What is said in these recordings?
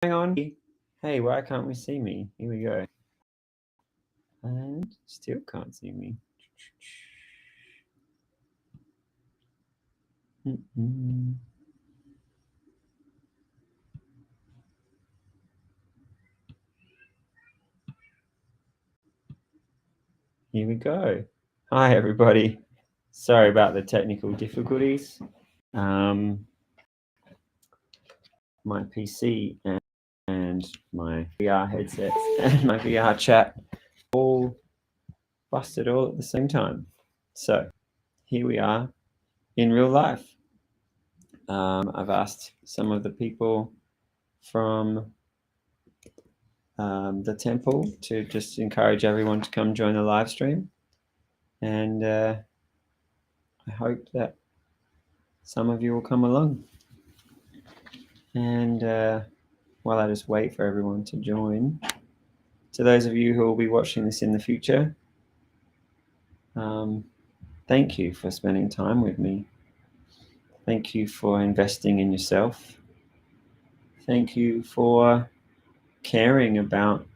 Hang on. Hey, why can't we see me? Here we go. And still can't see me. Here we go. Hi, everybody. Sorry about the technical difficulties. My PC and my VR headsets and my VR chat all busted all at the same time. So here we are in real life. I've asked some of the people from the temple to just encourage everyone to come join the live stream. And I hope that some of you will come along. And while I just wait for everyone to join, to those of you who will be watching this in the future, thank you for spending time with me. Thank you for investing in yourself. Thank you for caring about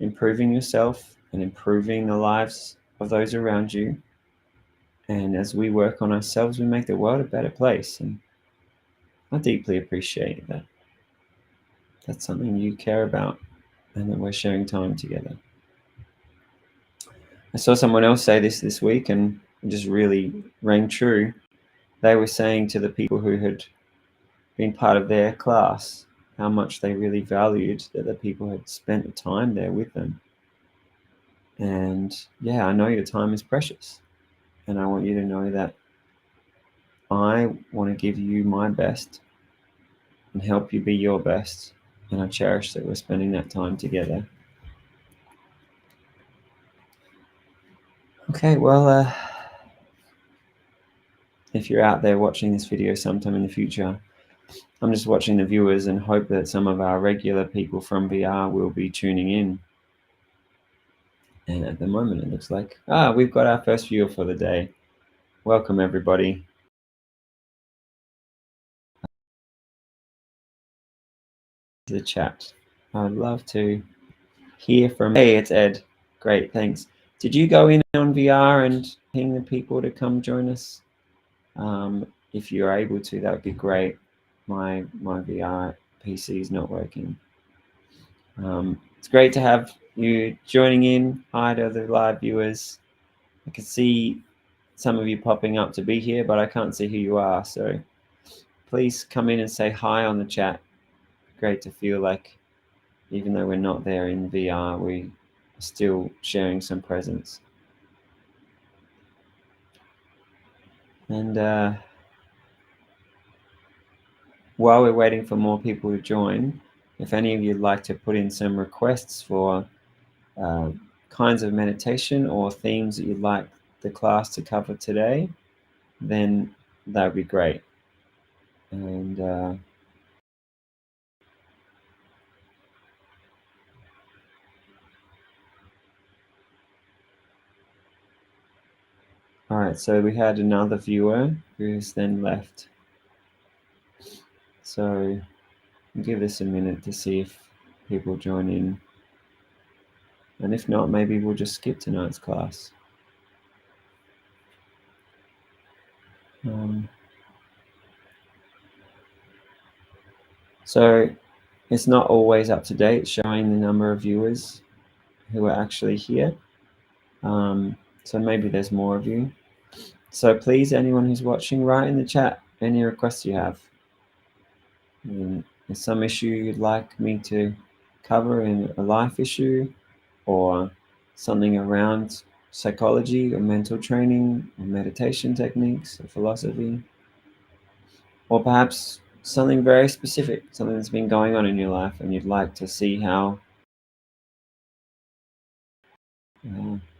improving yourself and improving the lives of those around you. And as we work on ourselves, we make the world a better place. And I deeply appreciate that. That's something you care about and that we're sharing time together. I saw someone else say this week and it just really rang true. They were saying to the people who had been part of their class how much they really valued that the people had spent the time there with them. And yeah, I know your time is precious. And I want you to know that I want to give you my best and help you be your best. And I cherish that we're spending that time together. Okay, well, if you're out there watching this video sometime in the future, I'm just watching the viewers and hope that some of our regular people from VR will be tuning in. And at the moment, it looks like, we've got our first viewer for the day. Welcome, everybody. The chat. I'd love to hear from. Hey, it's Ed. Great, thanks. Did you go in on VR and ping the people to come join us? If you're able to, that would be great. My VR PC is not working. It's great to have you joining in. Hi to the live viewers. I can see some of you popping up to be here, but I can't see who you are. So please come in and say hi on the chat. Great to feel like even though we're not there in VR, we are still sharing some presence. And while we're waiting for more people to join, if any of you would like to put in some requests for kinds of meditation or themes that you'd like the class to cover today, then that would be great. And all right, so we had another viewer who's then left. So give this a minute to see if people join in. And if not, maybe we'll just skip tonight's class. So it's not always up to date showing the number of viewers who are actually here. So maybe there's more of you. So please, anyone who's watching, write in the chat any requests you have. There's some issue you'd like me to cover in a life issue, or something around psychology or mental training or meditation techniques or philosophy, or perhaps something very specific, something that's been going on in your life and you'd like to see how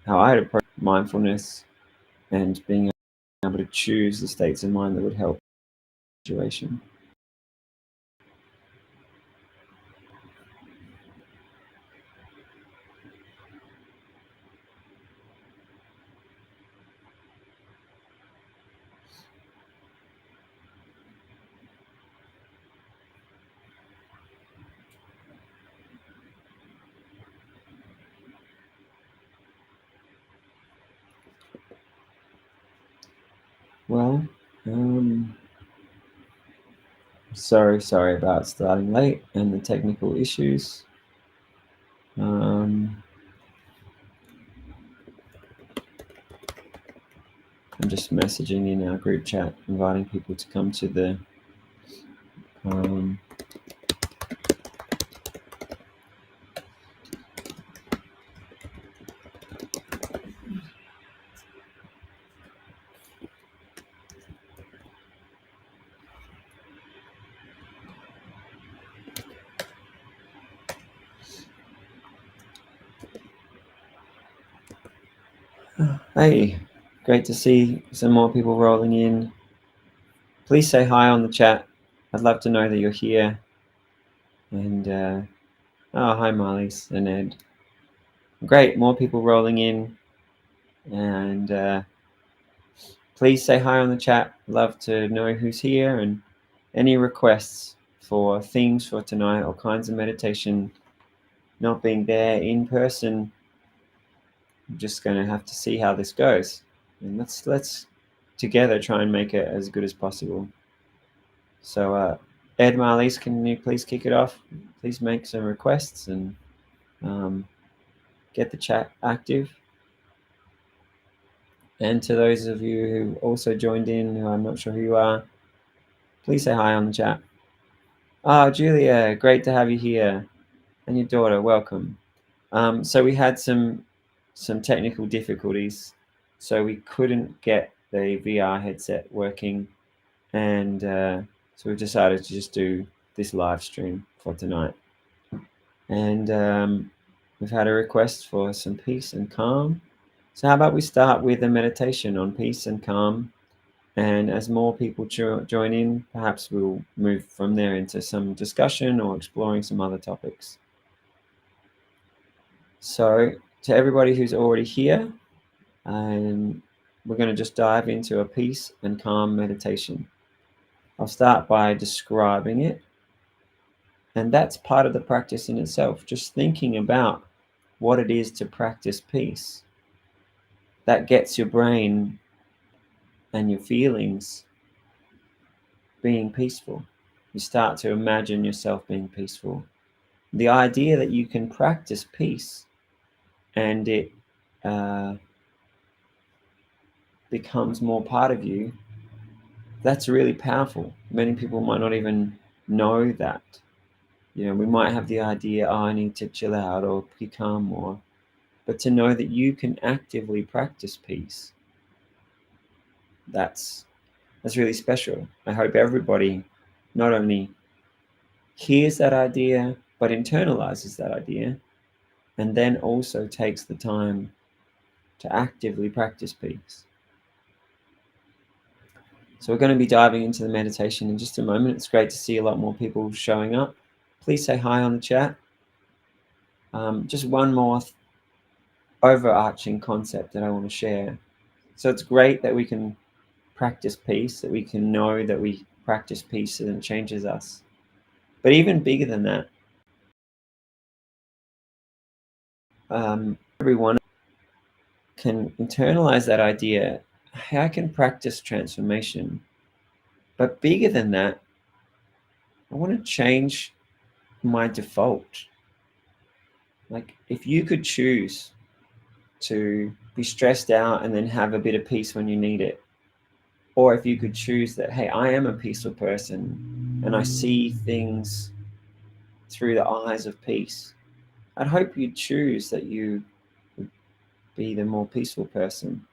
I'd approach mindfulness and being able to choose the states of mind that would help the situation. Well, sorry about starting late and the technical issues. I'm just messaging in our group chat, inviting people to come to the Hey, great to see some more people rolling in. Please say hi on the chat. I'd love to know that you're here. And oh, hi, Marlies and Ed. Great, more people rolling in. And please say hi on the chat. Love to know who's here and any requests for themes for tonight or kinds of meditation. Not being there in person, I'm just going to have to see how this goes. And let's together try and make it as good as possible. So, Ed, Marlies, can you please kick it off? Please make some requests and get the chat active. And to those of you who also joined in, who I'm not sure who you are, please say hi on the chat. Ah, Julia, great to have you here. And your daughter, welcome. So we had some technical difficulties. So we couldn't get the VR headset working. And so we decided to just do this live stream for tonight. And we've had a request for some peace and calm. So how about we start with a meditation on peace and calm, and as more people join in, perhaps we'll move from there into some discussion or exploring some other topics. So to everybody who's already here, we're going to just dive into a peace and calm meditation. I'll start by describing it, and that's part of the practice in itself, just thinking about what it is to practice peace. That gets your brain and your feelings being peaceful. You start to imagine yourself being peaceful. The idea that you can practice peace and it becomes more part of you, that's really powerful. Many people might not even know that. You know, we might have the idea, oh, I need to chill out or be calm more. But to know that you can actively practice peace, that's really special. I hope everybody not only hears that idea, but internalizes that idea, and then also takes the time to actively practice peace. So we're going to be diving into the meditation in just a moment. It's great to see a lot more people showing up. Please say hi on the chat. Just one more overarching concept that I want to share. So it's great that we can practice peace, that we can know that we practice peace and it changes us. But even bigger than that, everyone can internalize that idea. Hey, I can practice transformation. But bigger than that, I want to change my default. Like, if you could choose to be stressed out and then have a bit of peace when you need it, or if you could choose that, hey, I am a peaceful person and I see things through the eyes of peace, I'd hope you'd choose that you would be the more peaceful person.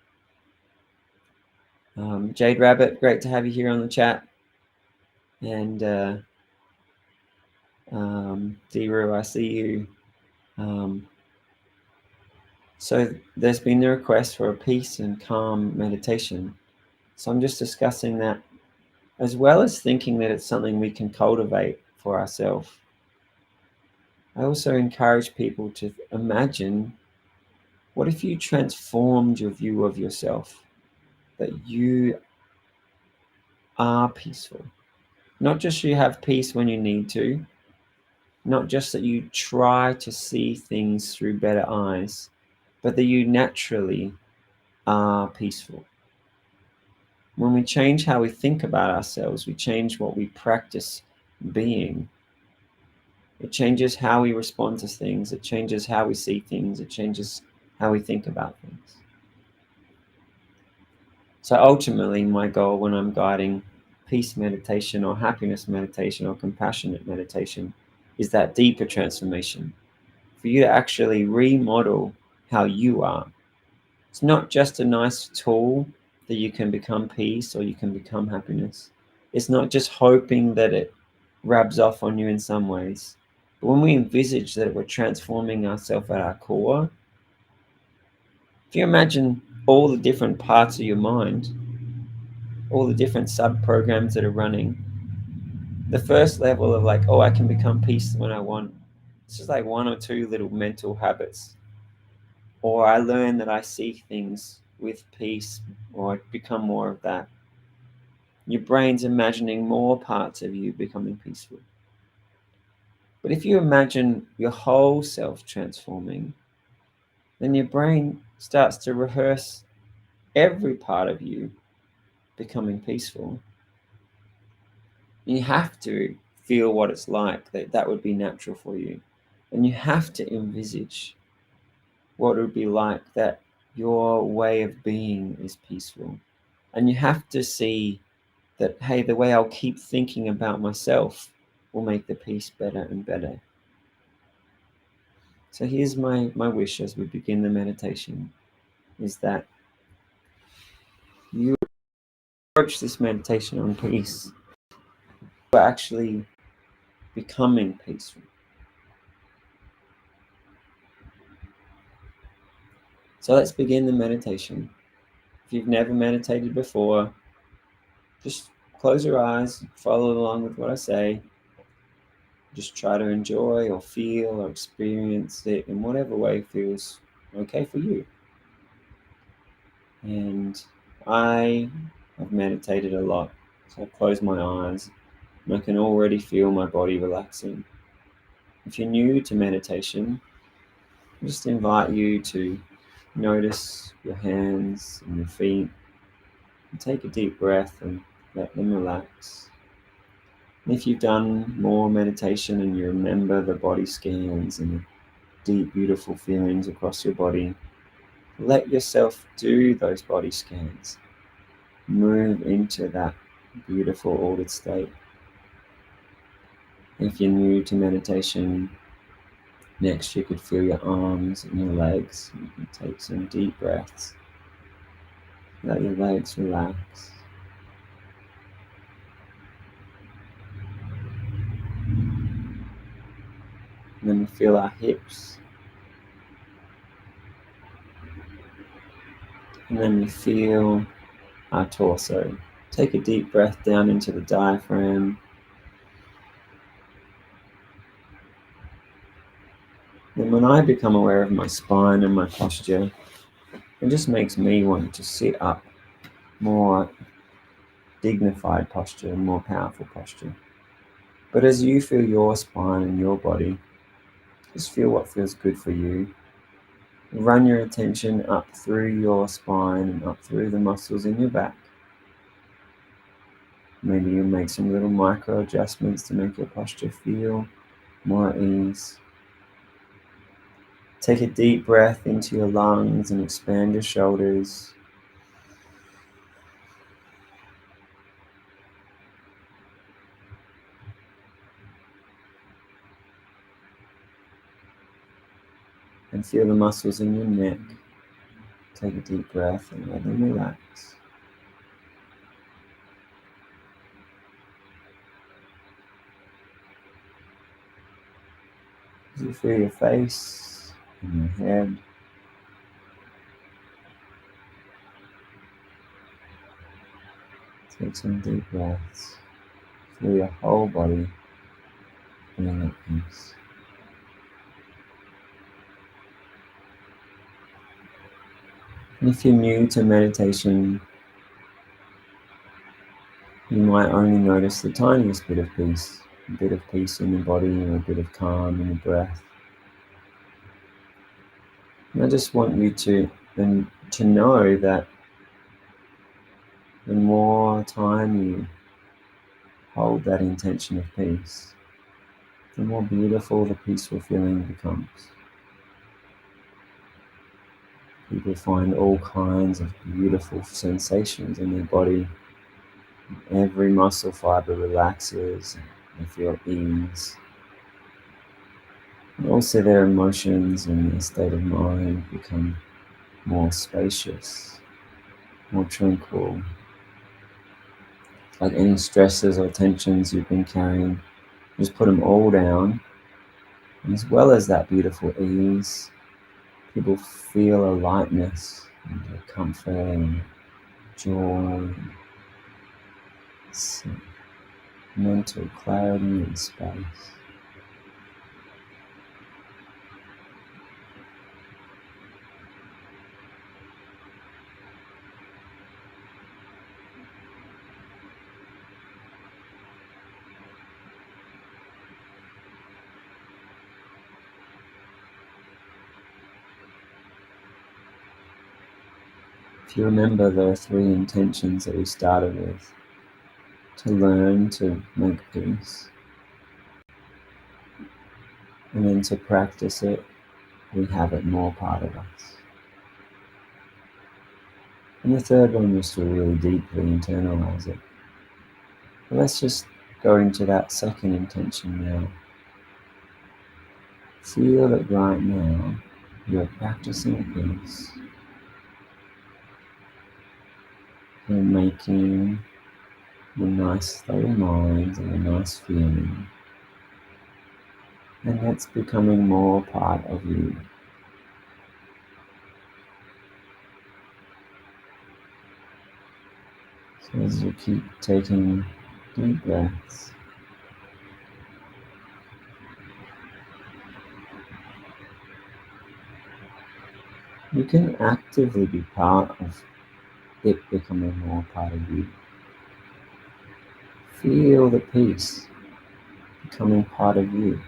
Jade Rabbit, great to have you here on the chat. And Deru, I see you. So there's been the request for a peace and calm meditation. So I'm just discussing that, as well as thinking that it's something we can cultivate for ourselves. I also encourage people to imagine, what if you transformed your view of yourself, that you are peaceful? Not just you have peace when you need to, not just that you try to see things through better eyes, but that you naturally are peaceful. When we change how we think about ourselves, we change what we practice being. It changes how we respond to things. It changes how we see things. It changes how we think about things. So ultimately, my goal when I'm guiding peace meditation or happiness meditation or compassionate meditation is that deeper transformation, for you to actually remodel how you are. It's not just a nice tool that you can become peace or you can become happiness. It's not just hoping that it rubs off on you in some ways. But when we envisage that we're transforming ourselves at our core, if you imagine all the different parts of your mind, all the different sub programs that are running, the first level of like, oh, I can become peace when I want, it's just like one or two little mental habits. Or I learn that I see things with peace, or I become more of that. Your brain's imagining more parts of you becoming peaceful. But if you imagine your whole self transforming, then your brain starts to rehearse every part of you becoming peaceful. You have to feel what it's like, that would be natural for you. And you have to envisage what it would be like that your way of being is peaceful. And you have to see that, hey, the way I'll keep thinking about myself will make the peace better and better. So here's my wish as we begin the meditation, is that you approach this meditation on peace, but actually becoming peaceful. So let's begin the meditation. If you've never meditated before, just close your eyes, follow along with what I say. Just try to enjoy or feel or experience it in whatever way feels okay for you. And I have meditated a lot, so I close my eyes and I can already feel my body relaxing. If you're new to meditation, I just invite you to notice your hands and your feet and take a deep breath and let them relax. And if you've done more meditation and you remember the body scans and the deep, beautiful feelings across your body, let yourself do those body scans. Move into that beautiful ordered state. If you're new to meditation, next you could feel your arms and your legs. You can take some deep breaths. Let your legs relax. And then we feel our hips. And then we feel our torso. Take a deep breath down into the diaphragm. And when I become aware of my spine and my posture, it just makes me want to sit up, more dignified posture, more powerful posture. But as you feel your spine and your body, just feel what feels good for you. Run your attention up through your spine and up through the muscles in your back. Maybe you'll make some little micro adjustments to make your posture feel more at ease. Take a deep breath into your lungs and expand your shoulders. And feel the muscles in your neck. Take a deep breath and let them relax. As you feel your face and your head, take some deep breaths. Feel your whole body being at peace. And if you're new to meditation, you might only notice the tiniest bit of peace, a bit of peace in the body or a bit of calm in the breath. And I just want you to know that The more time you hold that intention of peace, the more beautiful the peaceful feeling becomes. People find all kinds of beautiful sensations in their body. Every muscle fiber relaxes, they feel ease. And also their emotions and their state of mind become more spacious, more tranquil. Like any stresses or tensions you've been carrying, just put them all down. And as well as that beautiful ease, people feel a lightness and a comfort and joy, and mental clarity and space. If you remember the three intentions that we started with, to learn to make peace, and then to practice it, we have it more part of us. And the third one was to really deeply internalize it. But let's just go into that second intention now. Feel that right now you're practicing peace. You're making a nice state of mind and a nice feeling. And that's becoming more part of you. So as you keep taking deep breaths, you can actively be part of it becoming more part of you. Feel the peace becoming part of you.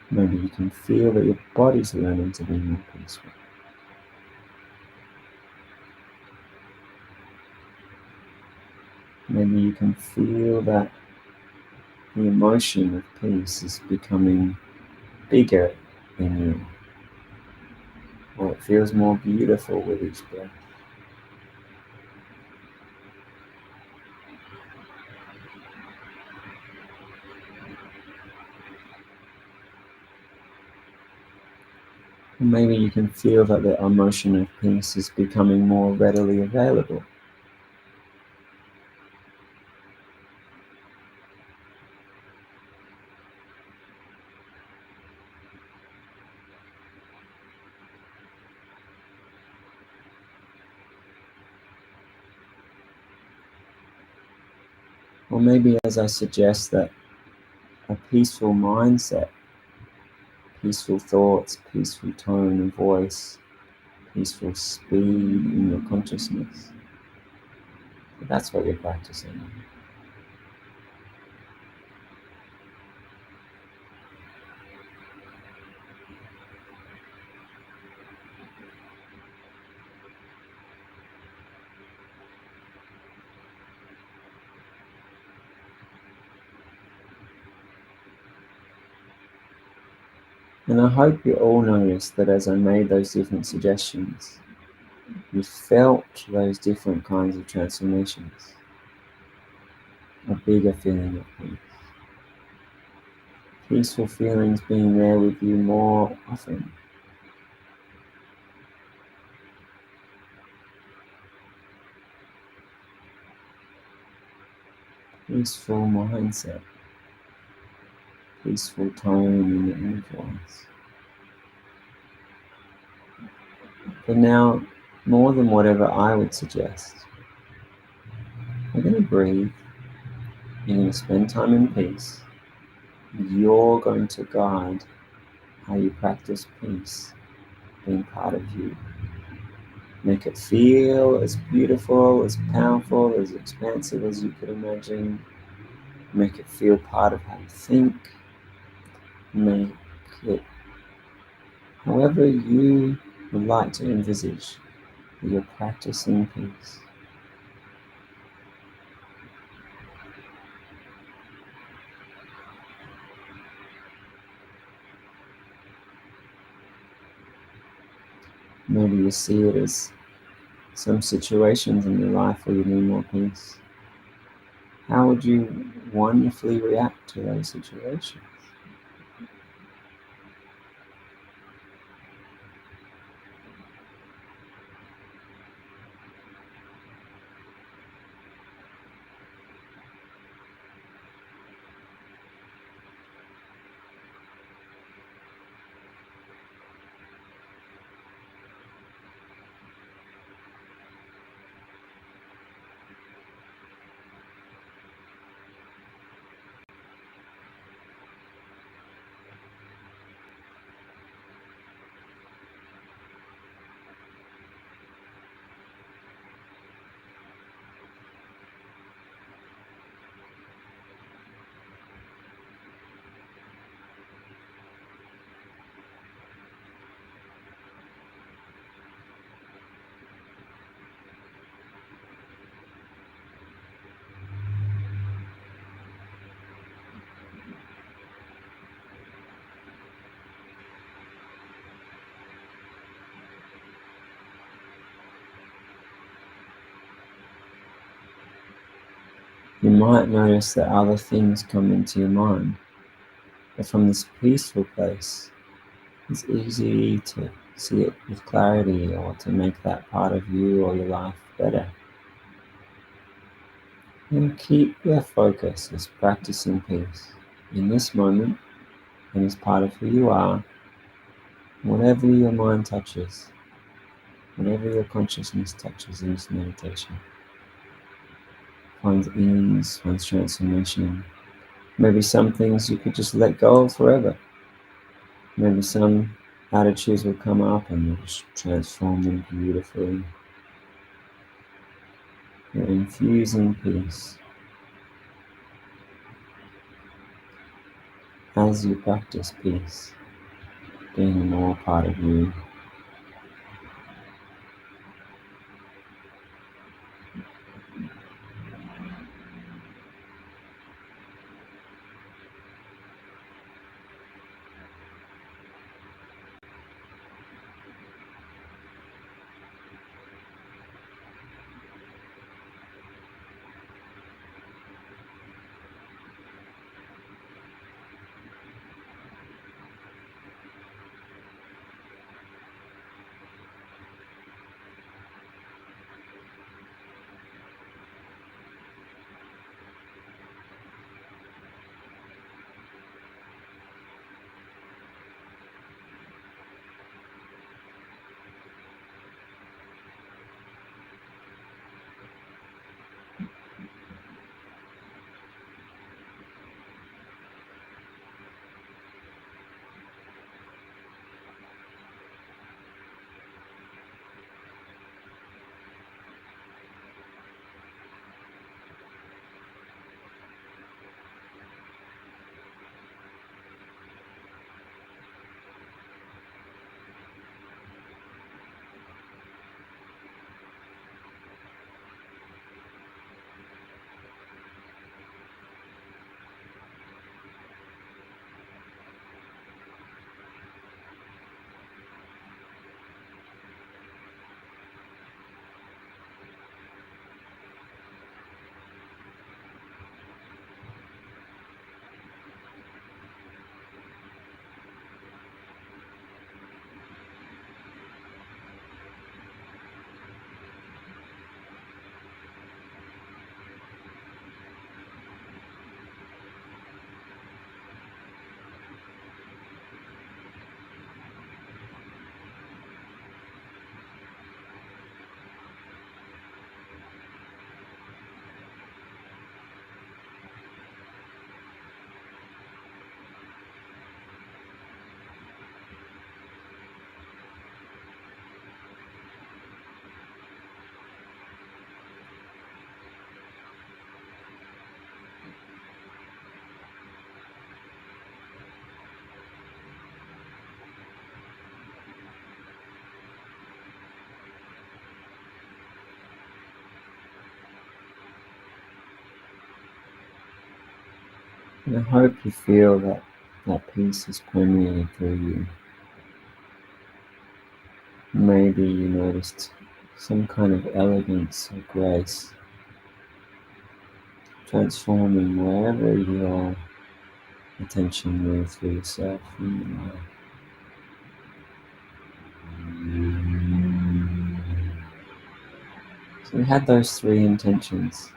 Maybe you can feel that your body's learning to be more peaceful. Maybe you can feel that the emotion of peace is becoming bigger in you, or it feels more beautiful with each breath. And maybe you can feel that the emotion of peace is becoming more readily available. Or maybe, as I suggest, that a peaceful mindset, peaceful thoughts, peaceful tone of voice, peaceful speed in your consciousness, that's what you're practicing. And I hope you all noticed that as I made those different suggestions, you felt those different kinds of transformations. A bigger feeling of peace. Peaceful feelings being there with you more often. Peaceful mindset. Peaceful tone in the inner voice. But now, more than whatever I would suggest, we're going to breathe. You're going to spend time in peace. You're going to guide how you practice peace being part of you. Make it feel as beautiful, as powerful, as expansive as you could imagine. Make it feel part of how you think. Make it however you would like to envisage that you're practicing peace. Maybe you see it as some situations in your life where you need more peace. How would you wonderfully react to those situations? You might notice that other things come into your mind, but from this peaceful place, it's easy to see it with clarity or to make that part of you or your life better. And keep your focus as practicing peace in this moment and as part of who you are, whatever your mind touches, whatever your consciousness touches in this meditation. Finds ease, finds transformation. Maybe some things you could just let go of forever. Maybe some attitudes will come up and you'll just transform them beautifully. You're infusing peace as you practice peace, being more part of you. And I hope you feel that that peace is permeating through you. Maybe you noticed some kind of elegance or grace transforming wherever your attention moves through yourself and your life. So we had those three intentions.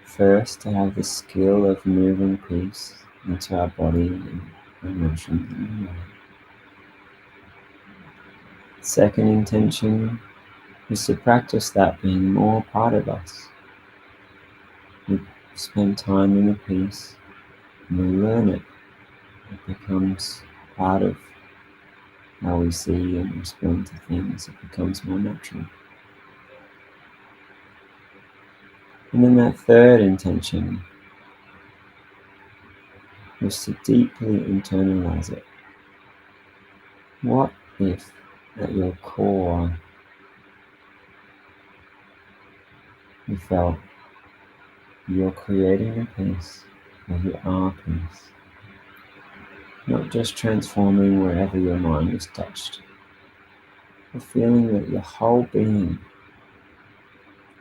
First, to have the skill of moving peace into our body and emotions and mind. Second intention is to practice that being more part of us. We spend time in the peace and we learn it. It becomes part of how we see and respond to things. It becomes more natural. And then that third intention was to deeply internalize it. What if, at your core, you felt you're creating a peace, or you are peace, not just transforming wherever your mind is touched, but feeling that your whole being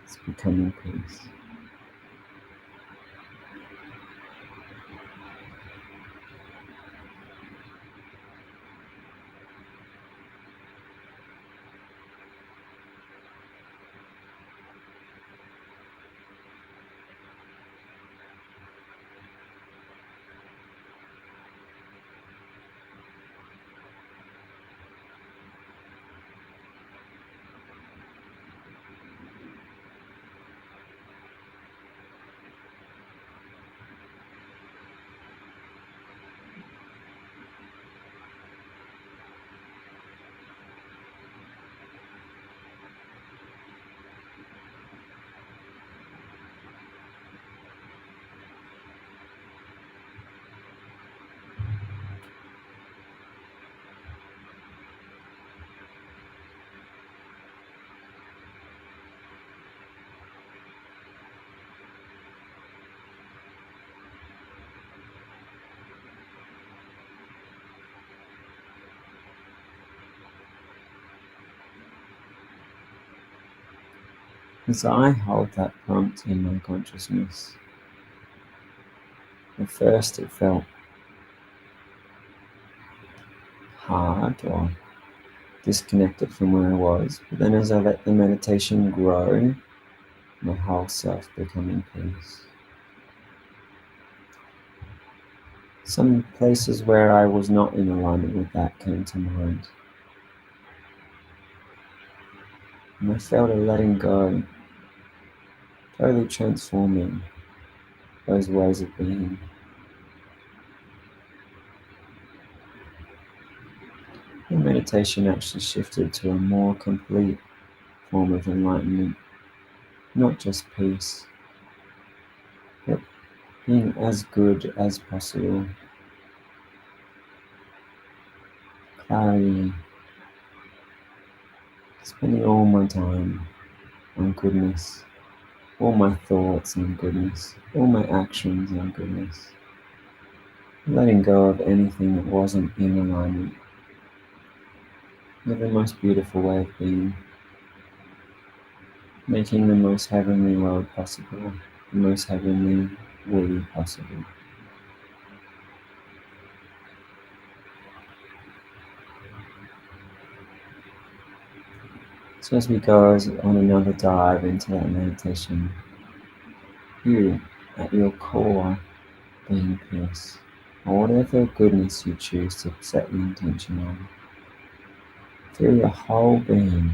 is becoming peace. As I hold that prompt in my consciousness, at first it felt hard or disconnected from where I was, but then as I let the meditation grow, my whole self becoming peace. Some places where I was not in alignment with that came to mind, and I felt a letting go, totally transforming those ways of being. The meditation actually shifted to a more complete form of enlightenment, not just peace, but being as good as possible, clarity, spending all my time on goodness, all my thoughts on goodness, all my actions on goodness, letting go of anything that wasn't in alignment with the most beautiful way of being, making the most heavenly world possible, the most heavenly we possible. So as we go on another dive into that meditation, you, at your core, being peace, or whatever goodness you choose to set the intention on, feel your whole being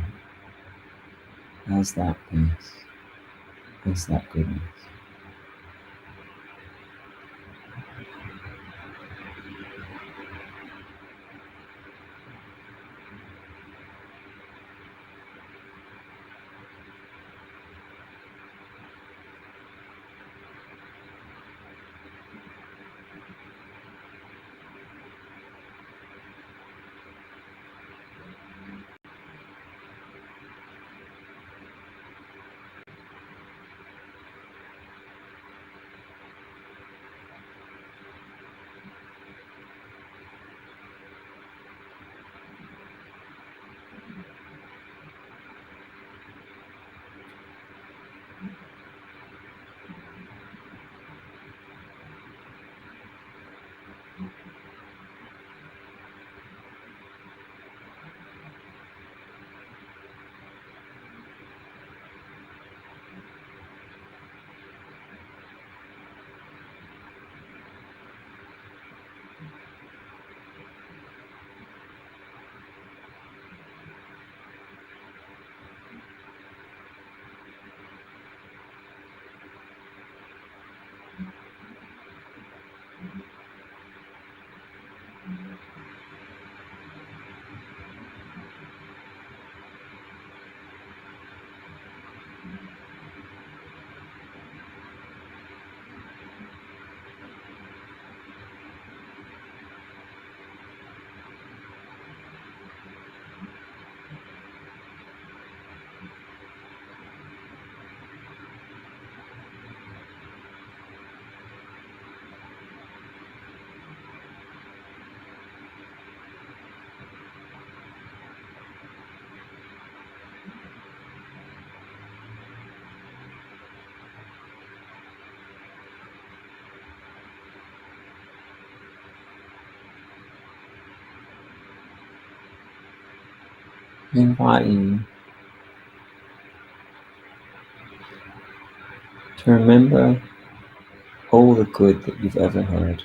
as that peace, as that goodness. I invite you to remember all the good that you've ever heard,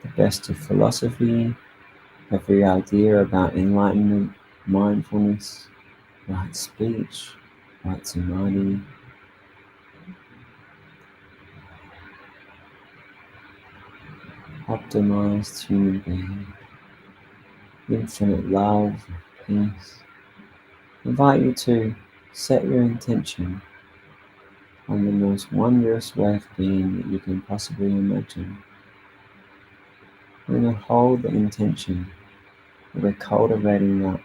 the best of philosophy, every idea about enlightenment, mindfulness, right speech, right samadhi, optimized human being, infinite love, peace. I invite you to set your intention on the most wondrous way of being that you can possibly imagine. We're going to hold the intention. We're cultivating that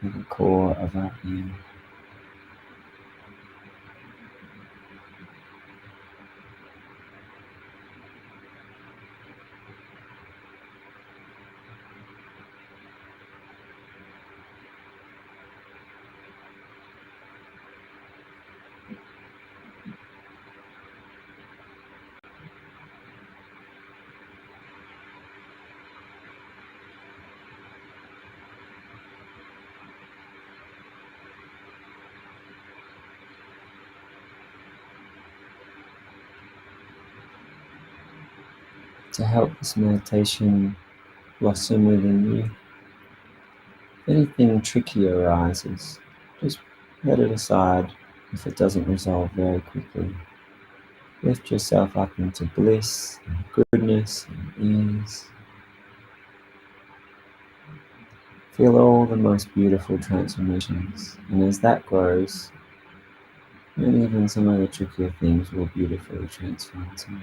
at the core of our being. To help this meditation blossom within you, if anything tricky arises, just let it aside if it doesn't resolve very quickly. Lift yourself up into bliss and goodness and ease. Feel all the most beautiful transformations, and as that grows, and even some of the trickier things will beautifully transform too.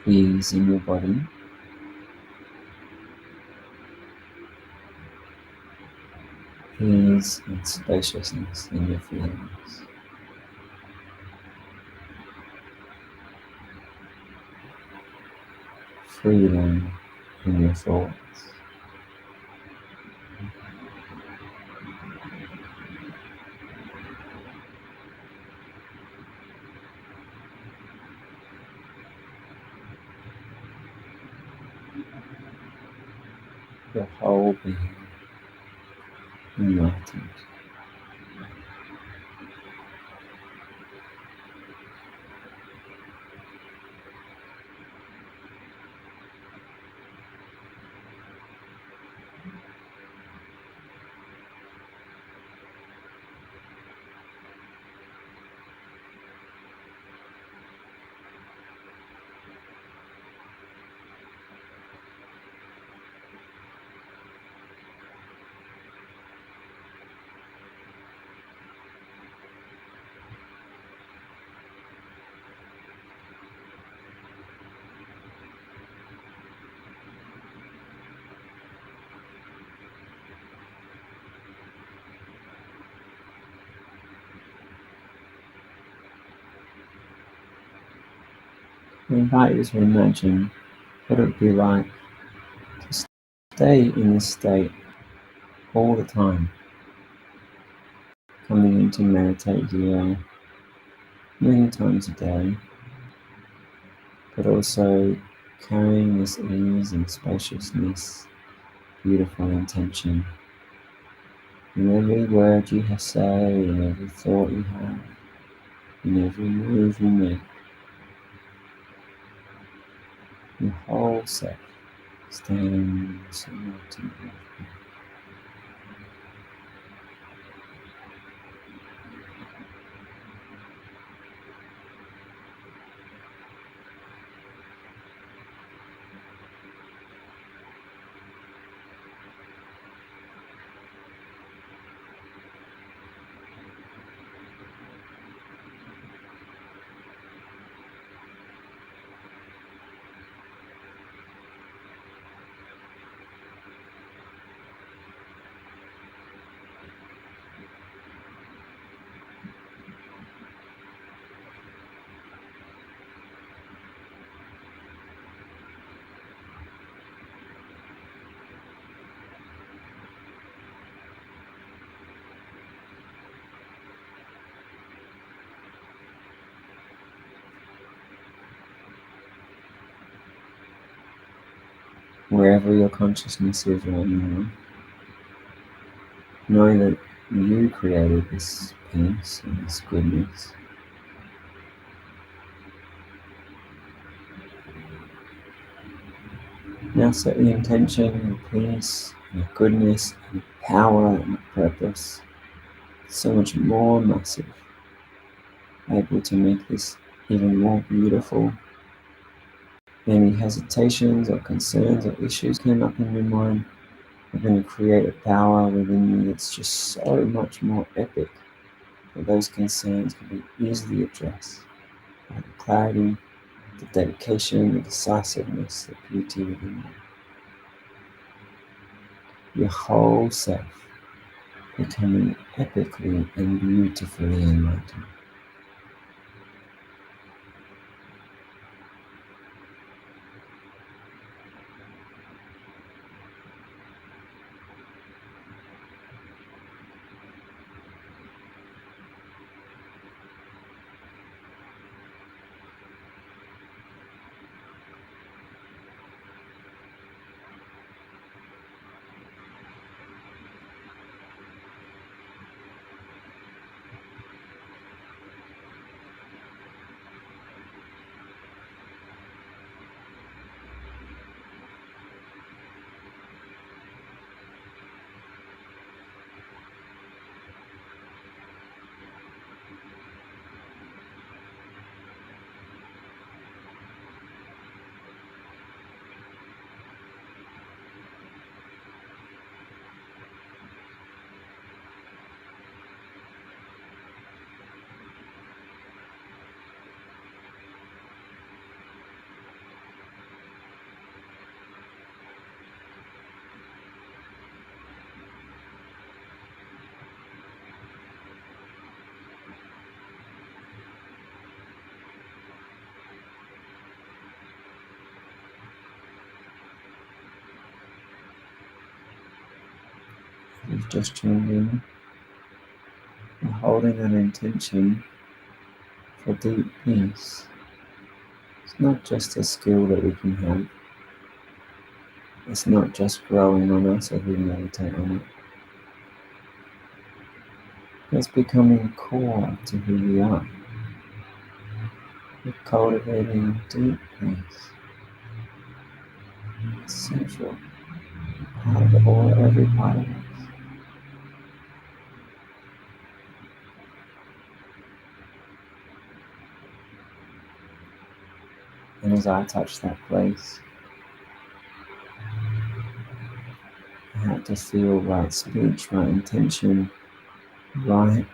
Ease in your body, ease and spaciousness in your feelings, freedom in your thoughts. Your whole being enlightened. I invite you to imagine what it would be like to stay in this state all the time, coming in to meditate here many times a day, but also carrying this ease and spaciousness, beautiful intention in every word you say, in every thought you have, in every move you make, your whole self staying somewhat together. wherever your consciousness is right now, knowing that you created this peace and this goodness. Now set the intention of peace and of goodness and of power and of purpose, so much more massive, able to make this even more beautiful. Any hesitations or concerns or issues came up in your mind, are going to create a power within you that's just so much more epic that those concerns can be easily addressed by the clarity, the dedication, the decisiveness, the beauty within you. Your whole self becoming epically and beautifully enlightened. You've just tuned in and holding an intention for deep peace. It's not just a skill that we can have. It's not just growing on us as we meditate on it. It's becoming core to who we are. We're cultivating deep peace. Essential part of every part of us. And as I touch that place, I had to feel right speech, right intention, right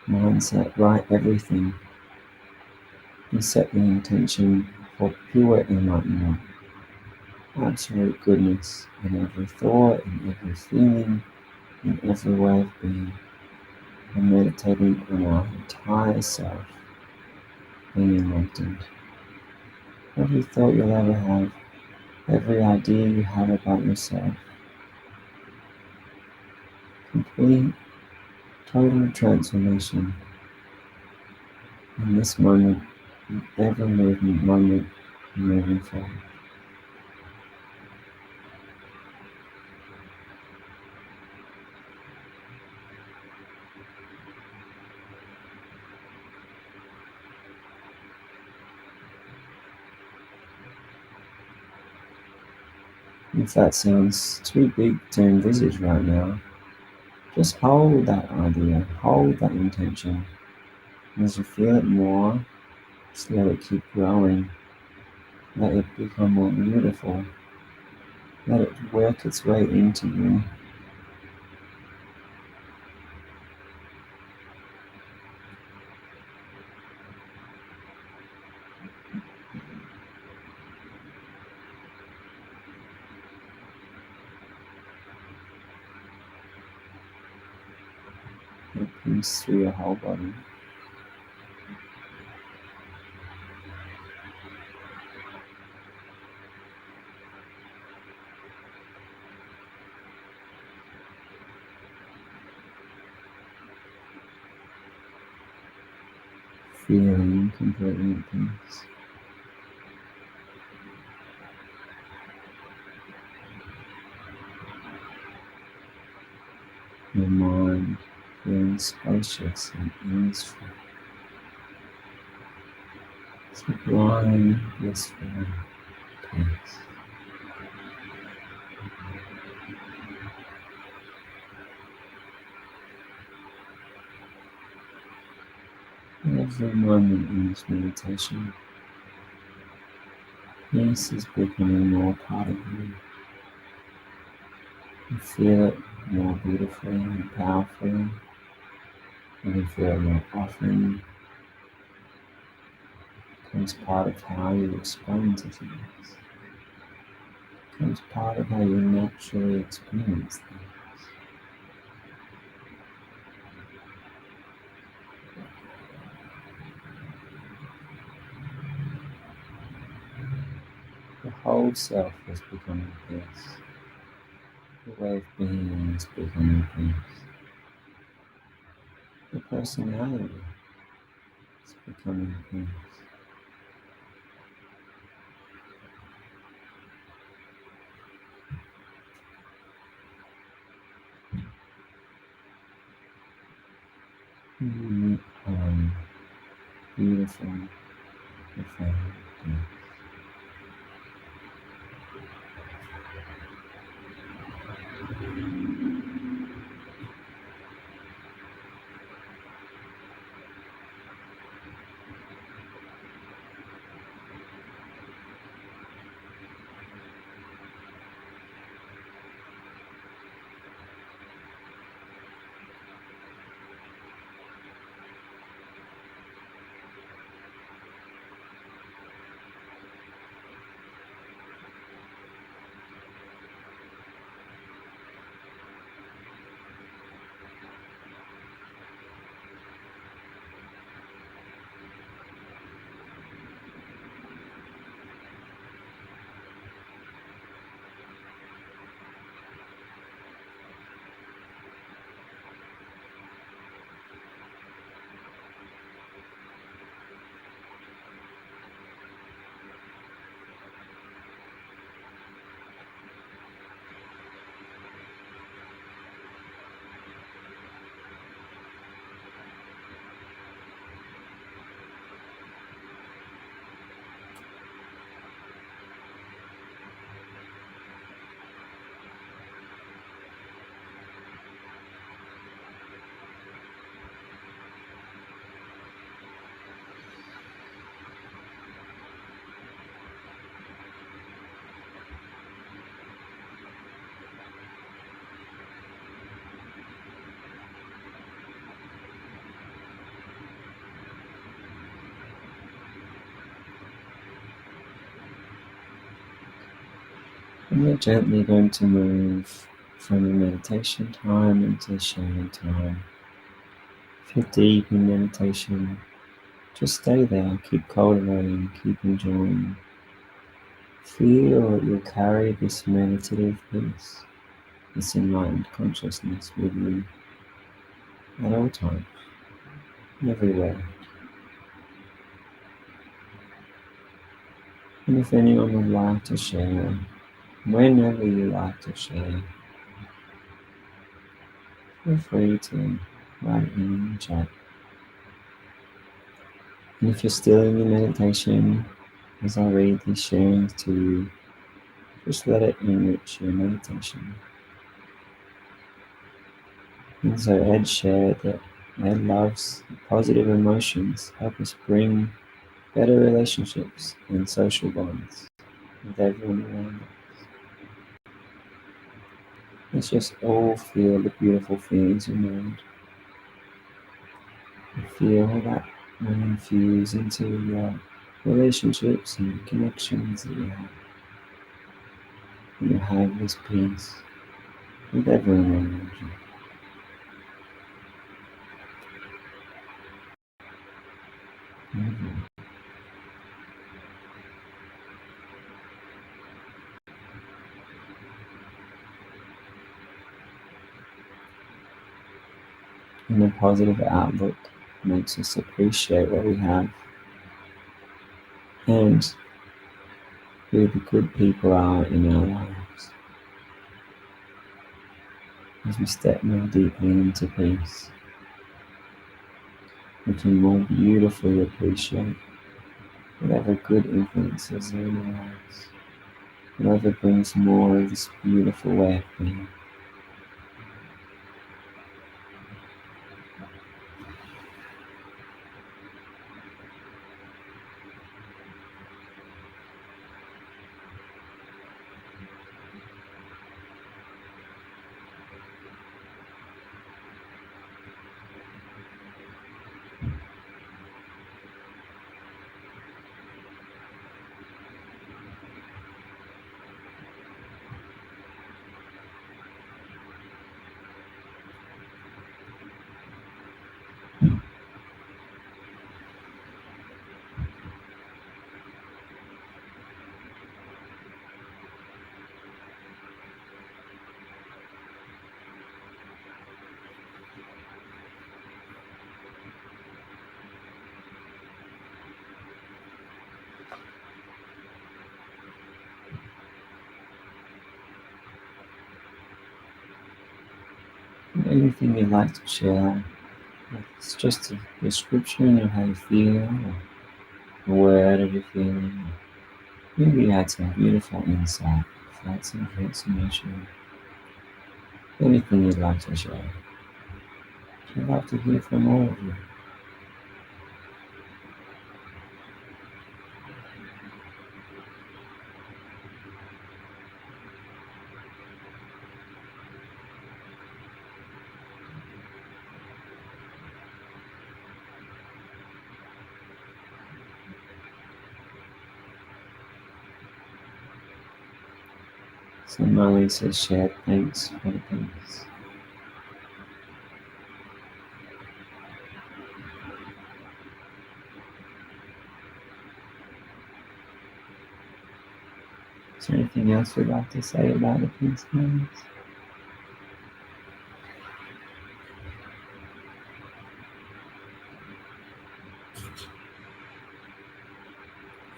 mindset, right everything. And set the intention for pure enlightenment, absolute goodness in every thought, in every feeling, in every way of being. And meditating on our entire self being enlightened. Every thought you'll ever have, every idea you have about yourself, complete, total transformation in this moment, in every moment moving forward. If that sounds too big to envisage right now, just hold that idea, hold that intention. And as you feel it more, just let it keep growing. Let it become more beautiful. Let it work its way into you. It comes through your whole body. Feeling completely at peace. and spacious and easeful, sublime, blissful peace. Every moment in this meditation, peace is becoming more part of you. You feel it more beautifully and powerfully. You can feel it more often. It becomes part of how you respond to things. It becomes part of how you naturally experience things. The whole self is becoming peace. The way of being is becoming peace. The personality is becoming peace. You are beautiful, profound peace. And we're gently going to move from the meditation time into sharing time. If you're deep in meditation, just stay there, keep cultivating, keep enjoying. Feel that you'll carry this meditative peace, this enlightened consciousness with you at all times, everywhere. And if anyone would like to share, whenever you like to share, feel free to write in the chat. And if you're still in your meditation, as I read these sharings to you, just let it enrich your meditation. And so Ed shared that Ed loves positive emotions, help us bring better relationships and social bonds with everyone around us. Let's just all feel the beautiful feelings in mind. And feel that will infuse into your relationships and connections that you have. And you have this peace with everyone around you. And a positive outlook makes us appreciate what we have and who the good people are in our lives. As we step more deeply into peace, we can more beautifully appreciate whatever good influences are in our lives, whatever brings more of this beautiful way of being. Anything you'd like to share, it's just a description of how you feel, or a word of your feeling. Maybe you had some beautiful insight, felt some transformation. Anything you'd like to share. I'd love to hear from all of you. So Molly says shared thanks for the peace. Is there anything else you'd like to say about the peace moments?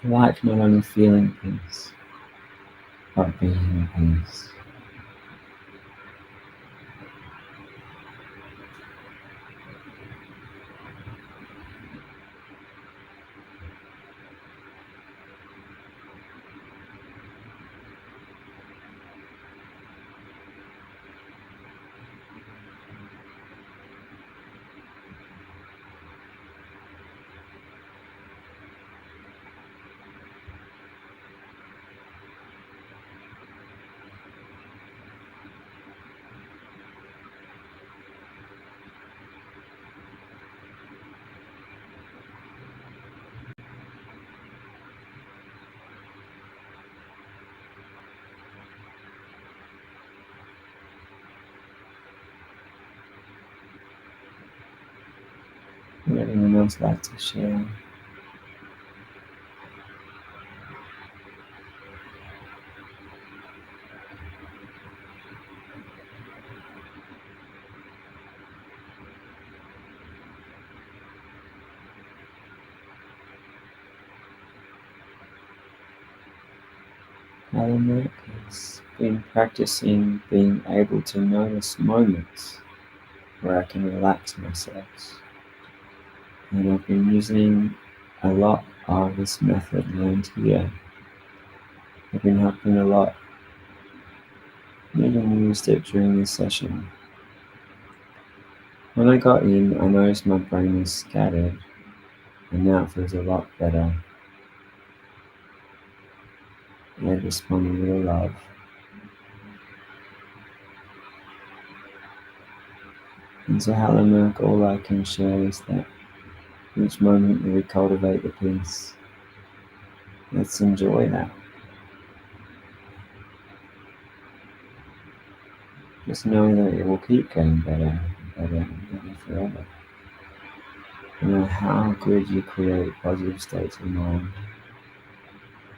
I like not only feeling peace, but being peace. Would anyone else like to share? Alamak has been practicing being able to notice moments where I can relax myself. And I've been using a lot of this method learned here. I've been helping a lot. I even used it during this session. When I got in, I noticed my brain was scattered, and now it feels a lot better. And I responded with love. And so, Halamak, all I can share is that each moment we cultivate the peace. Let's enjoy that. Just know that it will keep getting better and better and better forever. No matter how good you create positive states of mind,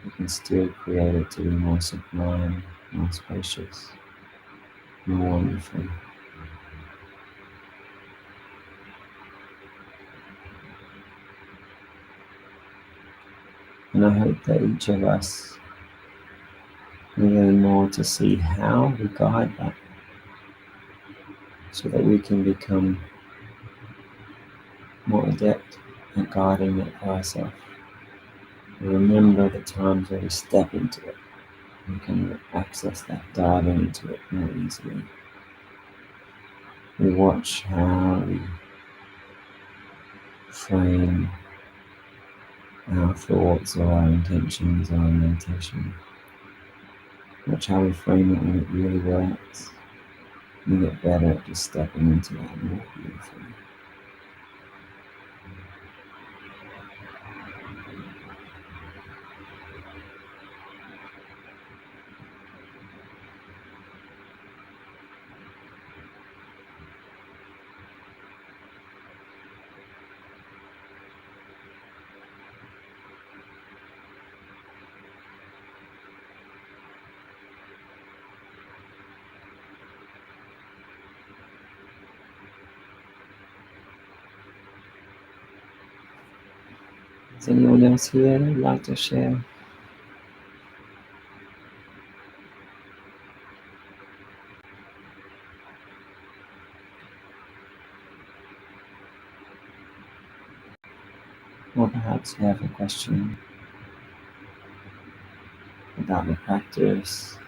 you can still create it to be more sublime, more spacious, more wonderful. And I hope that each of us will learn more to see how we guide that, so that we can become more adept at guiding it for ourselves. We remember the times where we step into it. We can access that, dive into it more easily. We watch how we frame our thoughts or our intentions or our meditation. Watch how we frame it when it really works. We get better at just stepping into that more beautifully. Is anyone else here who'd like to share? Or perhaps you have a question about the practice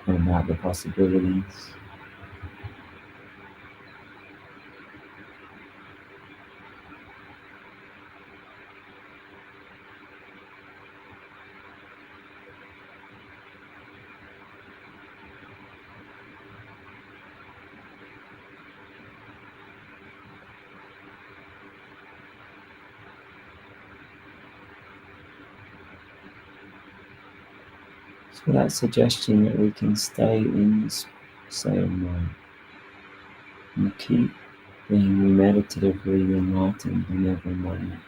or about the possibilities. So that suggestion that we can stay in this same way and keep being meditatively enlightened in every moment.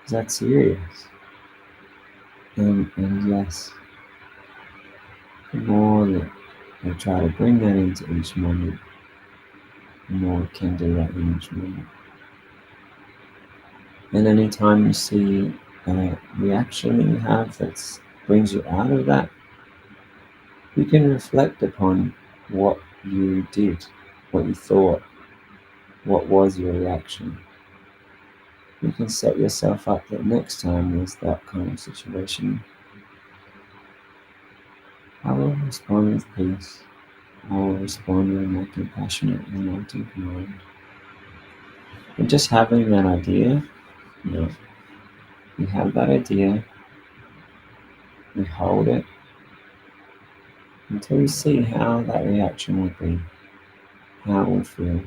Is that serious? And yes, the more that we try to bring that into each moment, the more we can do that in each moment. And anytime you see a reaction that you have that brings you out of that, you can reflect upon what you did, what you thought, what was your reaction. You can set yourself up that next time there's that kind of situation, I will respond with peace. I will respond with my compassionate and enlightened mind. And just having that idea, we have that idea, we hold it until we see how that reaction will be, how it will feel,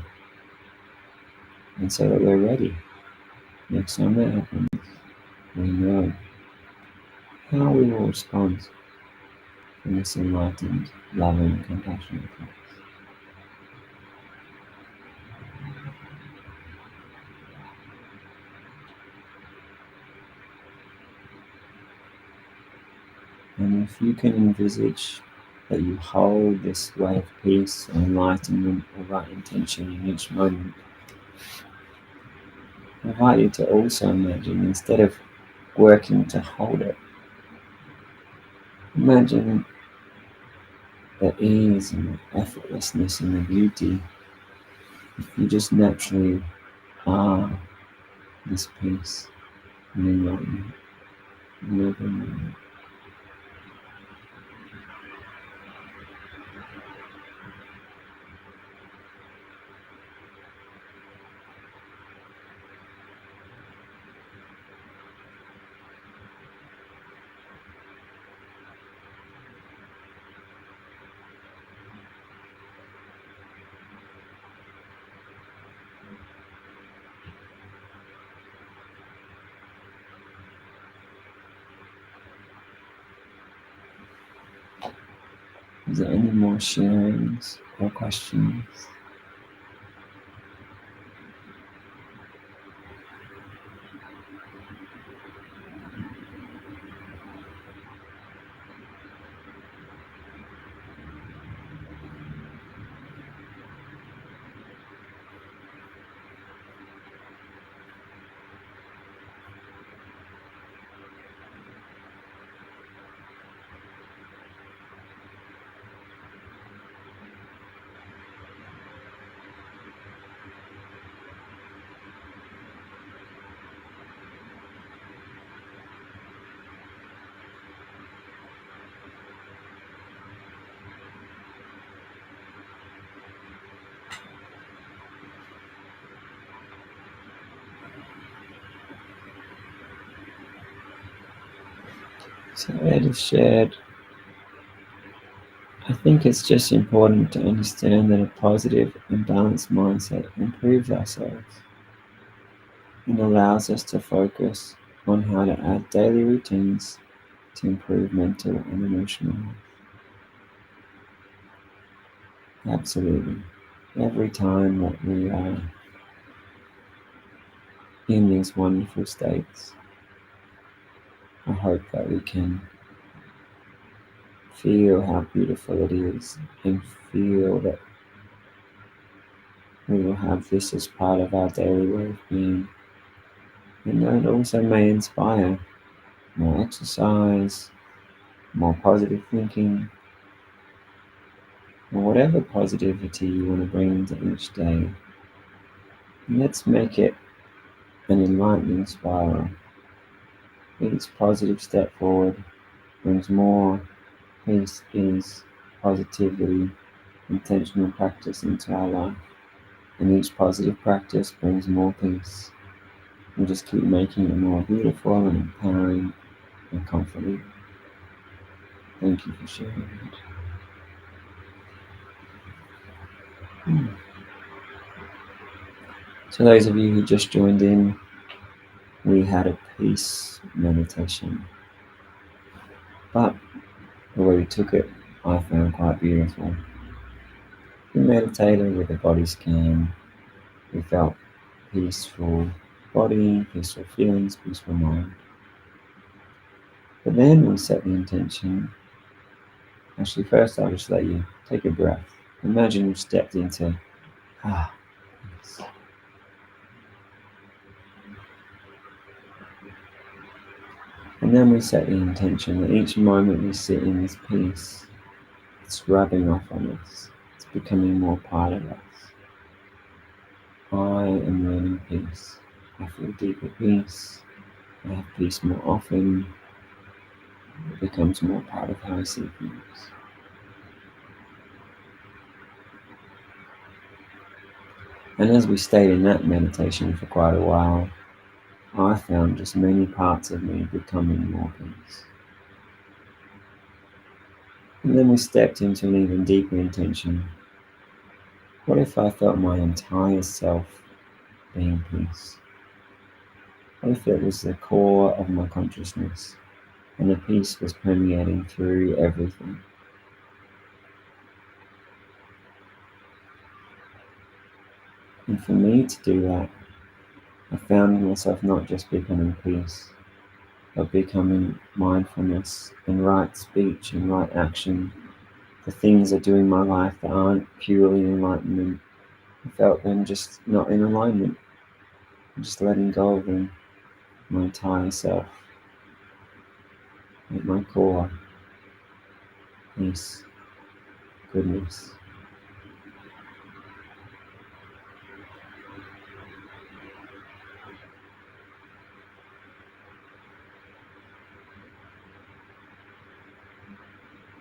and so that we're ready. Next time that happens, we know how we will respond in this enlightened, loving, compassionate place. And if you can envisage that you hold this way of peace and enlightenment or right intention in each moment, I invite you to also imagine, instead of working to hold it, imagine the ease and the effortlessness and the beauty. If you just naturally are this peace and enlightenment in every moment. Is there any more sharings or questions? So Ed has shared, I think it's just important to understand that a positive and balanced mindset improves ourselves and allows us to focus on how to add daily routines to improve mental and emotional health. Absolutely. Every time that we are in these wonderful states, I hope that we can feel how beautiful it is and feel that we will have this as part of our daily way of being. And that also may inspire more exercise, more positive thinking, or whatever positivity you want to bring into each day. And let's make it an enlightening spiral. Each positive step forward brings more peace, ease, positivity, intentional practice into our life. And each positive practice brings more peace. We just keep making it more beautiful and empowering and comforting. Thank you for sharing that. So those of you who just joined in, we had a peace meditation. But the way we took it, I found quite beautiful. We meditated with a body scan. We felt peaceful body, peaceful feelings, peaceful mind. But then we set the intention. Actually, first I'll just let you take a breath. Imagine you've stepped into peace. And then we set the intention that each moment we sit in this peace, it's rubbing off on us. It's becoming more part of us. I am learning peace. I feel deeper peace. I have peace more often. It becomes more part of how I see things. And as we stayed in that meditation for quite a while, I found just many parts of me becoming more peace. And then we stepped into an even deeper intention. What if I felt my entire self being peace? What if it was the core of my consciousness and the peace was permeating through everything? And for me to do that, I found myself not just becoming peace, but becoming mindfulness and right speech and right action. The things I do in my life that aren't purely enlightenment, I felt them just not in alignment. I'm just letting go of them, my entire self, at my core, peace, goodness.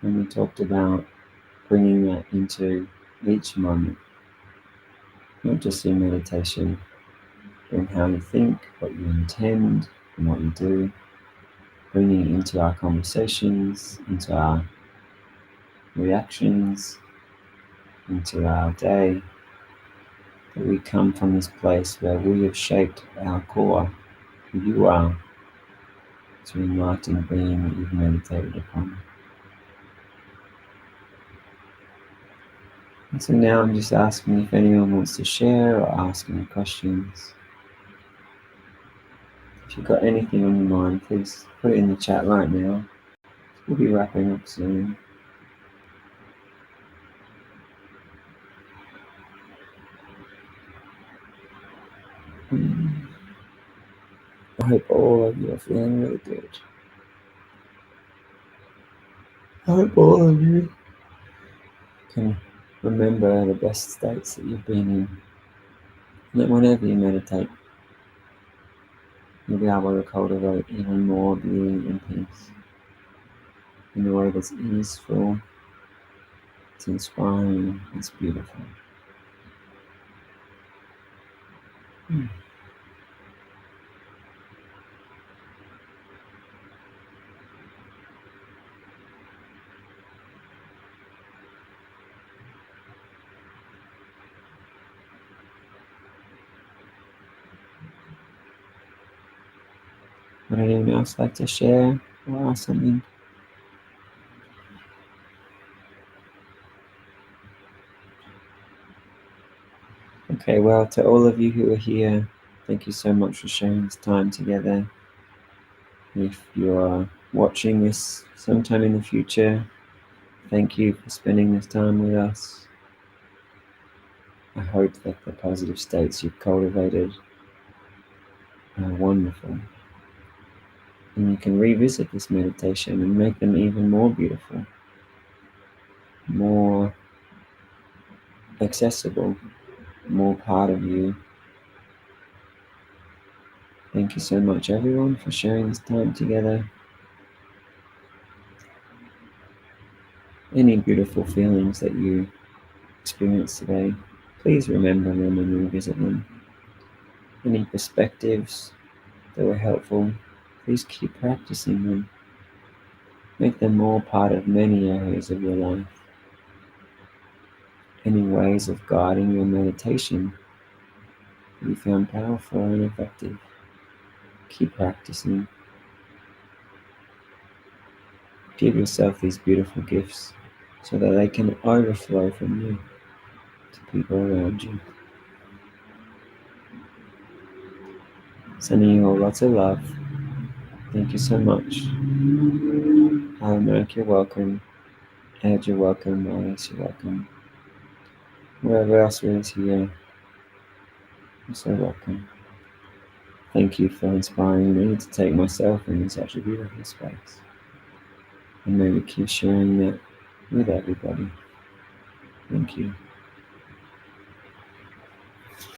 And we talked about bringing that into each moment, not just in meditation, but in how you think, what you intend, and what you do, bringing it into our conversations, into our reactions, into our day, that we come from this place where we have shaped our core, who you are, to enlightened being that you've meditated upon. And so now I'm just asking if anyone wants to share or ask any questions. If you've got anything on your mind, please put it in the chat right now. We'll be wrapping up soon. I hope all of you are feeling really good. I hope all of you can remember the best states that you've been in. And that whenever you meditate, you'll be able to cultivate even more beauty and peace in a way that's easeful, it's inspiring, it's beautiful. Would anyone else like to share or ask something? Okay, well, to all of you who are here, thank you so much for sharing this time together. If you're watching this sometime in the future, thank you for spending this time with us. I hope that the positive states you've cultivated are wonderful. And you can revisit this meditation and make them even more beautiful, more accessible, more part of you. Thank you so much, everyone, for sharing this time together. Any beautiful feelings that you experienced today, please remember them and revisit them. Any perspectives that were helpful, please keep practicing them. Make them more part of many areas of your life. Any ways of guiding your meditation you found powerful and effective, keep practicing. Give yourself these beautiful gifts so that they can overflow from you to people around you. Sending you all lots of love. Thank you so much. Mark, you're welcome. Ed, you're welcome. Alice, you're welcome. Whoever else is here, you're so welcome. Thank you for inspiring me to take myself into such a beautiful space. And maybe keep sharing that with everybody. Thank you.